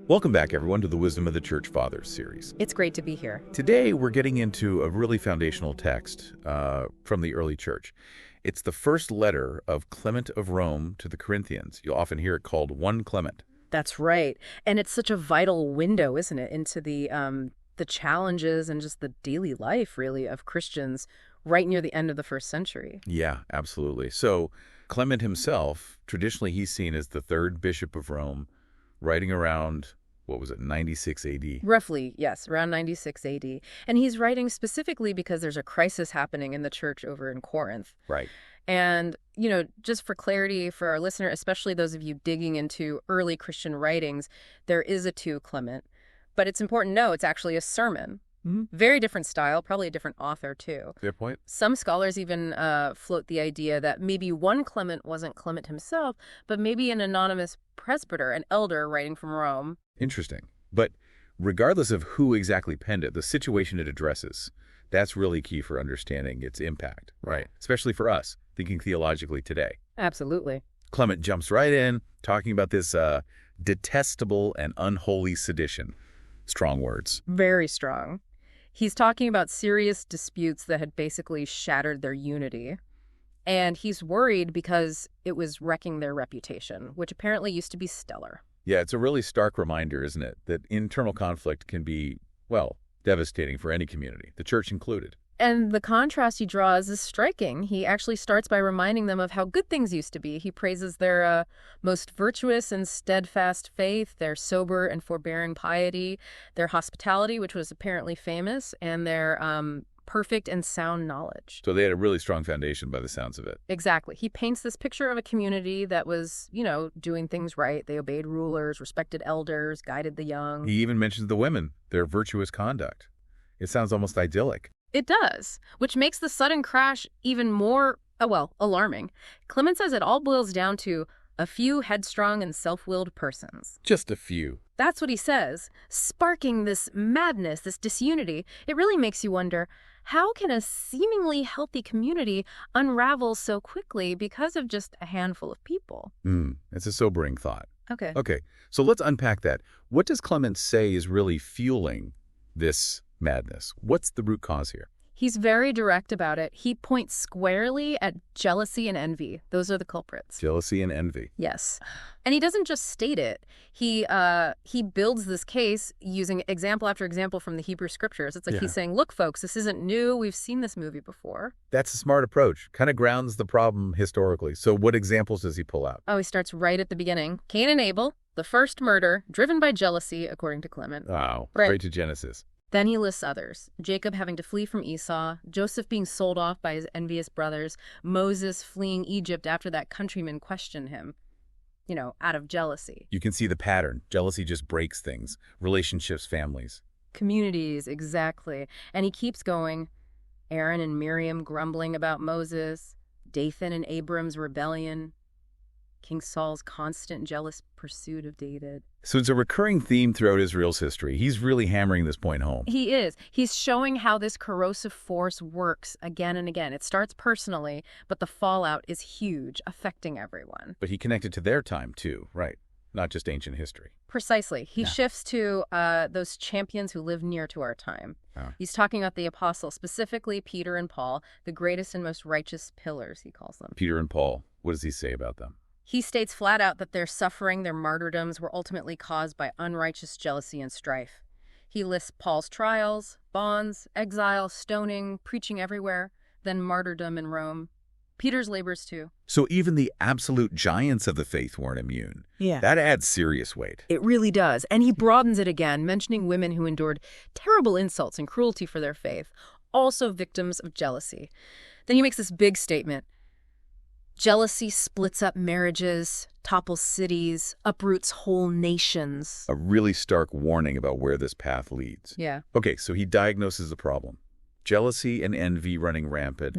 Welcome back, everyone, to the Wisdom of the Church Fathers series. It's great to be here. Today, we're getting into a really foundational text from the early church. It's the first letter of Clement of Rome to the Corinthians. You'll often hear it called 1 Clement. That's right. And it's such a vital window, isn't it, into the challenges and just the daily life, really, of Christians right near the end of the first century. Yeah, absolutely. So Clement himself, traditionally he's seen as the third bishop of Rome, writing around, 96 A.D.? Roughly, yes, around 96 A.D. And he's writing specifically because there's a crisis happening in the church over in Corinth. Right. And, just for clarity for our listener, especially those of you digging into early Christian writings, there is a 2 Clement. But it's important to know it's actually a sermon. Mm-hmm. Very different style, probably a different author, too. Fair point. Some scholars even float the idea that maybe 1 Clement wasn't Clement himself, but maybe an anonymous presbyter, an elder writing from Rome. Interesting. But regardless of who exactly penned it, the situation it addresses, that's really key for understanding its impact. Right. Especially for us, thinking theologically today. Absolutely. Clement jumps right in, talking about this detestable and unholy sedition. Strong words. Very strong. He's talking about serious disputes that had basically shattered their unity. And he's worried because it was wrecking their reputation, which apparently used to be stellar. Yeah, it's a really stark reminder, isn't it, that internal conflict can be, devastating for any community, the church included. And the contrast he draws is striking. He actually starts by reminding them of how good things used to be. He praises their most virtuous and steadfast faith, their sober and forbearing piety, their hospitality, which was apparently famous, and their perfect and sound knowledge. So they had a really strong foundation by the sounds of it. Exactly. He paints this picture of a community that was, doing things right. They obeyed rulers, respected elders, guided the young. He even mentions the women, their virtuous conduct. It sounds almost idyllic. It does, which makes the sudden crash even more, alarming. Clement says it all boils down to a few headstrong and self-willed persons. Just a few. That's what he says, sparking this madness, this disunity. It really makes you wonder, how can a seemingly healthy community unravel so quickly because of just a handful of people? It's a sobering thought. Okay, so let's unpack that. What does Clement say is really fueling this madness? What's the root cause here? He's very direct about it. He points squarely at jealousy and envy. Those are the culprits. Jealousy and envy. Yes. And he doesn't just state it. He builds this case using example after example from the Hebrew scriptures. It's like he's saying, look, folks, this isn't new. We've seen this movie before. That's a smart approach. Kind of grounds the problem historically. So what examples does he pull out? Oh, he starts right at the beginning. Cain and Abel, the first murder, driven by jealousy, according to Clement. Wow. Right. Straight to Genesis. Then he lists others. Jacob having to flee from Esau, Joseph being sold off by his envious brothers, Moses fleeing Egypt after that countryman questioned him, out of jealousy. You can see the pattern. Jealousy just breaks things. Relationships, families. Communities, exactly. And he keeps going. Aaron and Miriam grumbling about Moses, Dathan and Abram's rebellion, King Saul's constant jealous pursuit of David. So it's a recurring theme throughout Israel's history. He's really hammering this point home. He is. He's showing how this corrosive force works again and again. It starts personally, but the fallout is huge, affecting everyone. But he connected to their time, too, right? Not just ancient history. Precisely. He shifts to those champions who live near to our time. Oh. He's talking about the apostles, specifically Peter and Paul, the greatest and most righteous pillars, he calls them. Peter and Paul, what does he say about them? He states flat out that their suffering, their martyrdoms, were ultimately caused by unrighteous jealousy and strife. He lists Paul's trials, bonds, exile, stoning, preaching everywhere, then martyrdom in Rome. Peter's labors too. So even the absolute giants of the faith weren't immune. Yeah. That adds serious weight. It really does. And he broadens it again, mentioning women who endured terrible insults and cruelty for their faith, also victims of jealousy. Then he makes this big statement. Jealousy splits up marriages, topples cities, uproots whole nations. A really stark warning about where this path leads. Yeah. Okay, so he diagnoses the problem. Jealousy and envy running rampant.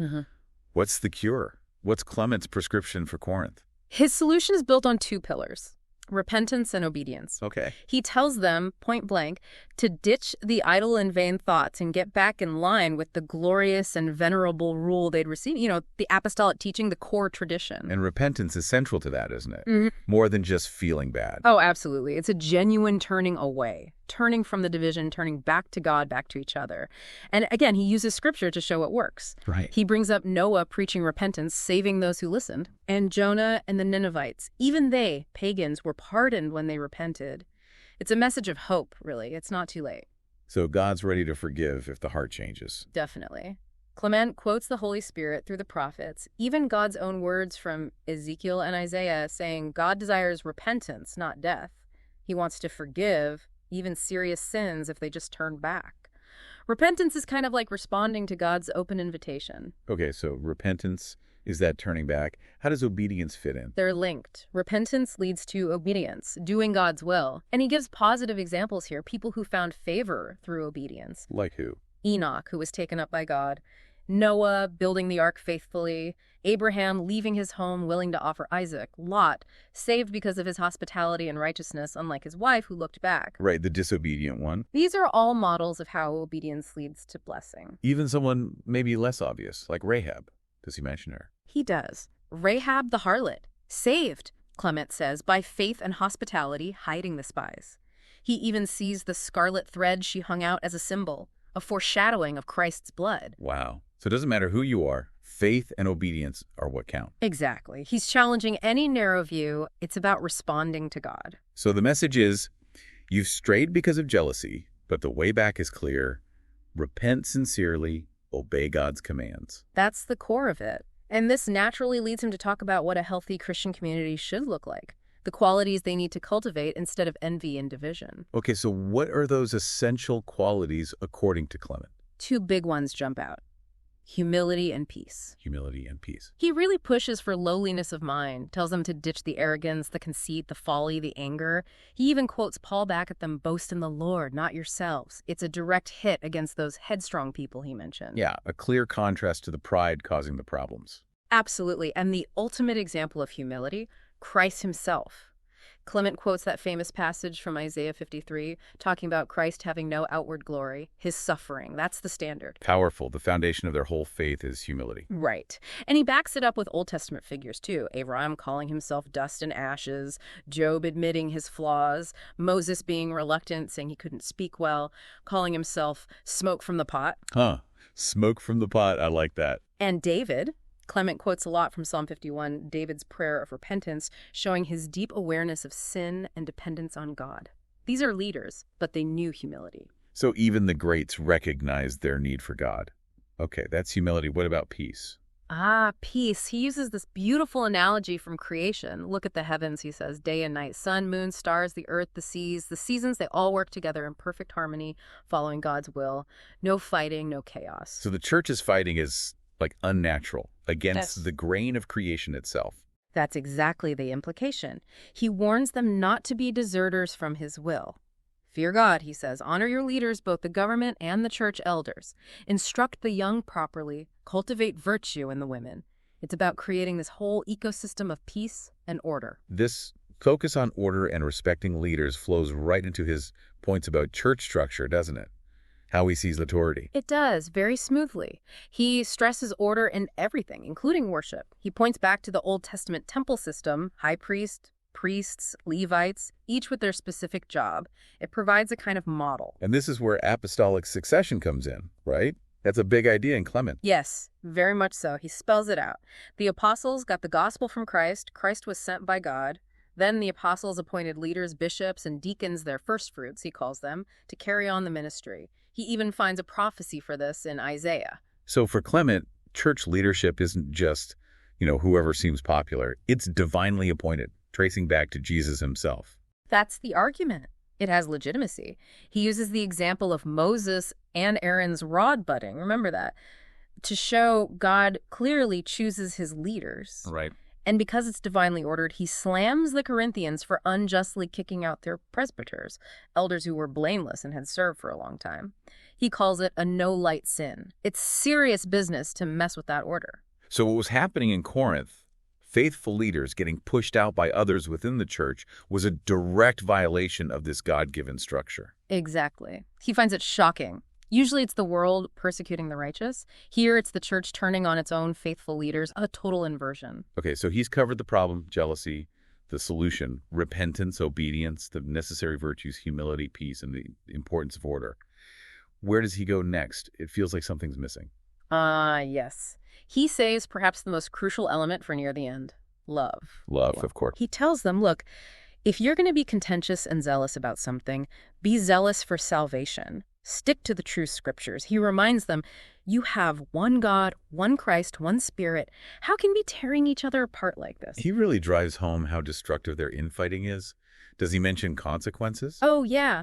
What's the cure? What's Clement's prescription for Corinth? His solution is built on 2 pillars. Repentance and obedience. Okay. He tells them, point blank, to ditch the idle and vain thoughts and get back in line with the glorious and venerable rule they'd received. You know, the apostolic teaching, the core tradition. And repentance is central to that, isn't it? More than just feeling bad. Oh, absolutely. It's a genuine turning away, turning from the division, turning back to God, back to each other. And again, he uses scripture to show it works. Right. He brings up Noah preaching repentance, saving those who listened, and Jonah and the Ninevites. Even they, pagans, were pardoned when they repented. It's a message of hope, really. It's not too late. So God's ready to forgive if the heart changes. Definitely. Clement quotes the Holy Spirit through the prophets, even God's own words from Ezekiel and Isaiah, saying God desires repentance, not death. He wants to forgive even serious sins if they just turn back. Repentance is kind of like responding to God's open invitation. Okay, so repentance is that turning back. How does obedience fit in? They're linked. Repentance leads to obedience, doing God's will. And he gives positive examples here, people who found favor through obedience. Like who? Enoch, who was taken up by God. Noah, building the ark faithfully. Abraham, leaving his home, willing to offer Isaac. Lot, saved because of his hospitality and righteousness, unlike his wife, who looked back. Right, the disobedient one. These are all models of how obedience leads to blessing. Even someone maybe less obvious, like Rahab. Does he mention her? He does. Rahab the harlot, saved, Clement says, by faith and hospitality, hiding the spies. He even sees the scarlet thread she hung out as a symbol, a foreshadowing of Christ's blood. Wow. So it doesn't matter who you are, faith and obedience are what count. Exactly. He's challenging any narrow view. It's about responding to God. So the message is, you've strayed because of jealousy, but the way back is clear. Repent sincerely, obey God's commands. That's the core of it. And this naturally leads him to talk about what a healthy Christian community should look like, the qualities they need to cultivate instead of envy and division. Okay, so what are those essential qualities according to Clement? Two big ones jump out. Humility and peace. Humility and peace. He really pushes for lowliness of mind, tells them to ditch the arrogance, the conceit, the folly, the anger. He even quotes Paul back at them, boast in the Lord, not yourselves. It's a direct hit against those headstrong people he mentioned. Yeah, a clear contrast to the pride causing the problems. Absolutely. And the ultimate example of humility, Christ himself. Clement quotes that famous passage from Isaiah 53, talking about Christ having no outward glory, his suffering. That's the standard. Powerful. The foundation of their whole faith is humility. Right. And he backs it up with Old Testament figures, too. Abraham calling himself dust and ashes, Job admitting his flaws, Moses being reluctant, saying he couldn't speak well, calling himself smoke from the pot. Huh. Smoke from the pot. I like that. And David. Clement quotes a lot from Psalm 51, David's prayer of repentance, showing his deep awareness of sin and dependence on God. These are leaders, but they knew humility. So even the greats recognized their need for God. Okay, that's humility. What about peace? Peace. He uses this beautiful analogy from creation. Look at the heavens, he says, day and night, sun, moon, stars, the earth, the seas, the seasons, they all work together in perfect harmony, following God's will. No fighting, no chaos. So the church's fighting is like unnatural, against the grain of creation itself. That's exactly the implication. He warns them not to be deserters from his will. Fear God, he says. Honor your leaders, both the government and the church elders. Instruct the young properly. Cultivate virtue in the women. It's about creating this whole ecosystem of peace and order. This focus on order and respecting leaders flows right into his points about church structure, doesn't it? How he sees authority. It does, very smoothly. He stresses order in everything, including worship. He points back to the Old Testament temple system, high priest, priests, Levites, each with their specific job. It provides a kind of model. And this is where apostolic succession comes in, right? That's a big idea in Clement. Yes, very much so. He spells it out. The apostles got the gospel from Christ. Christ was sent by God. Then the apostles appointed leaders, bishops, and deacons, their first fruits, he calls them, to carry on the ministry. He even finds a prophecy for this in Isaiah. So for Clement, church leadership isn't just, whoever seems popular. It's divinely appointed, tracing back to Jesus himself. That's the argument. It has legitimacy. He uses the example of Moses and Aaron's rod budding, remember that, to show God clearly chooses his leaders. Right. And because it's divinely ordered, he slams the Corinthians for unjustly kicking out their presbyters, elders who were blameless and had served for a long time. He calls it a no-light sin. It's serious business to mess with that order. So what was happening in Corinth Faithful leaders getting pushed out by others within the church was a direct violation of this God-given structure. Exactly. He finds it shocking. Usually it's the world persecuting the righteous. Here it's the church turning on its own faithful leaders, a total inversion. Okay, so he's covered the problem, jealousy, the solution, repentance, obedience, the necessary virtues, humility, peace, and the importance of order. Where does he go next? It feels like something's missing. Yes. He saves perhaps the most crucial element for near the end, love. Love, of course. He tells them, look, if you're going to be contentious and zealous about something, be zealous for salvation. Stick to the true scriptures. He reminds them, you have one God, one Christ, one Spirit. How can we be tearing each other apart like this? He really drives home how destructive their infighting is. Does he mention consequences? Oh, yeah.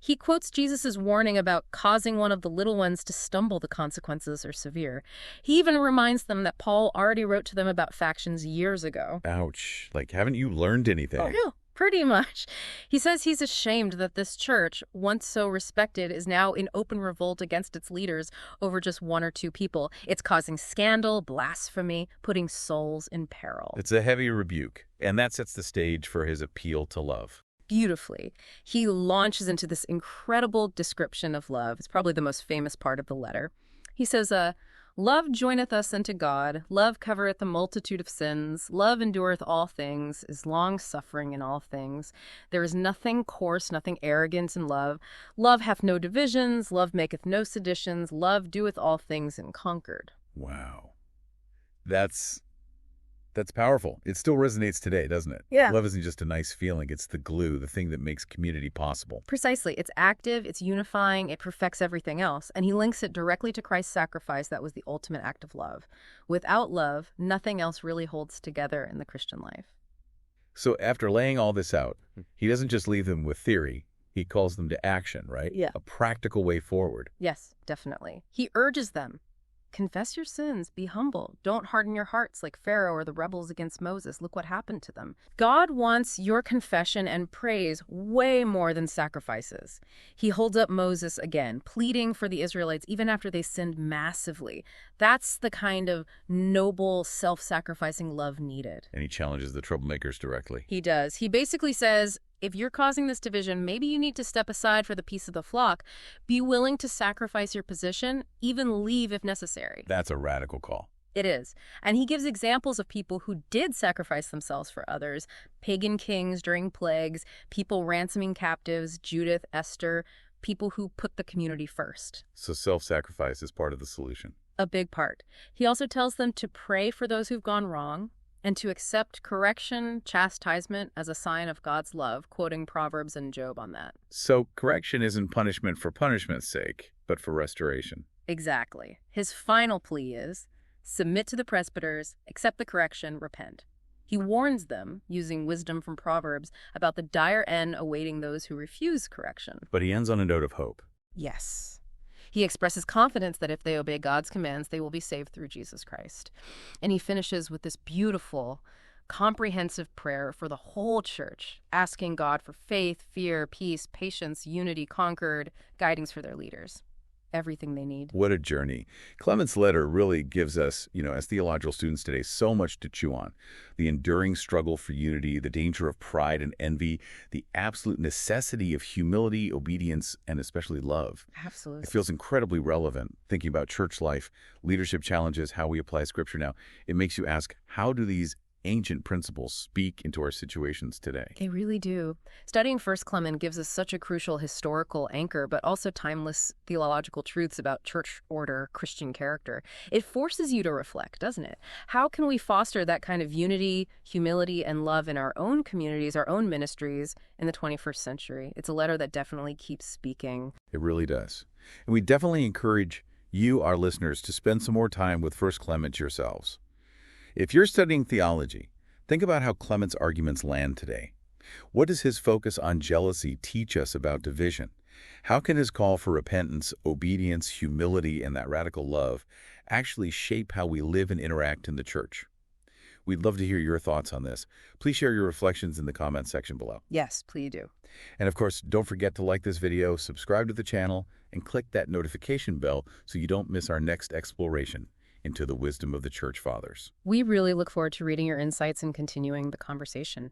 He quotes Jesus' warning about causing one of the little ones to stumble. The consequences are severe. He even reminds them that Paul already wrote to them about factions years ago. Ouch. Like, haven't you learned anything? Oh, no. Pretty much. He says he's ashamed that this church, once so respected, is now in open revolt against its leaders over just one or two people. It's causing scandal, blasphemy, putting souls in peril. It's a heavy rebuke, and that sets the stage for his appeal to love. Beautifully. He launches into this incredible description of love. It's probably the most famous part of the letter. He says, love joineth us unto God, love covereth a multitude of sins, love endureth all things, is long-suffering in all things. There is nothing coarse, nothing arrogant in love. Love hath no divisions, love maketh no seditions, love doeth all things in concord. Wow. That's powerful. It still resonates today, doesn't it? Yeah. Love isn't just a nice feeling. It's the glue, the thing that makes community possible. Precisely. It's active, it's unifying, it perfects everything else. And he links it directly to Christ's sacrifice that was the ultimate act of love. Without love, nothing else really holds together in the Christian life. So after laying all this out, he doesn't just leave them with theory. He calls them to action, right? Yeah. A practical way forward. Yes, definitely. He urges them. Confess your sins, be humble. Don't harden your hearts like Pharaoh or the rebels against Moses. Look what happened to them. God wants your confession and praise way more than sacrifices. He holds up Moses again, pleading for the Israelites even after they sinned massively. That's the kind of noble, self-sacrificing love needed. And he challenges the troublemakers directly. He does. He basically says, if you're causing this division, maybe you need to step aside for the peace of the flock. Be willing to sacrifice your position, even leave if necessary. That's a radical call. It is. And he gives examples of people who did sacrifice themselves for others. Pagan kings during plagues, people ransoming captives, Judith, Esther, people who put the community first. So self-sacrifice is part of the solution. A big part. He also tells them to pray for those who've gone wrong, and to accept correction, chastisement as a sign of God's love, quoting Proverbs and Job on that. So correction isn't punishment for punishment's sake, but for restoration. Exactly. His final plea is, submit to the presbyters, accept the correction, repent. He warns them, using wisdom from Proverbs, about the dire end awaiting those who refuse correction. But he ends on a note of hope. Yes. He expresses confidence that if they obey God's commands, they will be saved through Jesus Christ. And he finishes with this beautiful, comprehensive prayer for the whole church, asking God for faith, fear, peace, patience, unity, concord, guidance for their leaders. Everything they need. What a journey. Clement's letter really gives us, as theological students today, so much to chew on. The enduring struggle for unity, the danger of pride and envy, the absolute necessity of humility, obedience, and especially love. Absolutely. It feels incredibly relevant, thinking about church life, leadership challenges, how we apply Scripture now. It makes you ask, how do these ancient principles speak into our situations today? They really do. Studying 1 Clement gives us such a crucial historical anchor, but also timeless theological truths about church order, Christian character. It forces you to reflect, doesn't it? How can we foster that kind of unity, humility, and love in our own communities, our own ministries in the 21st century? It's a letter that definitely keeps speaking. It really does. And we definitely encourage you, our listeners, to spend some more time with 1 Clement yourselves. If you're studying theology, think about how Clement's arguments land today. What does his focus on jealousy teach us about division? How can his call for repentance, obedience, humility, and that radical love actually shape how we live and interact in the church? We'd love to hear your thoughts on this. Please share your reflections in the comments section below. Yes, please do. And of course, don't forget to like this video, subscribe to the channel, and click that notification bell so you don't miss our next exploration. into the wisdom of the Church Fathers. We really look forward to reading your insights and continuing the conversation.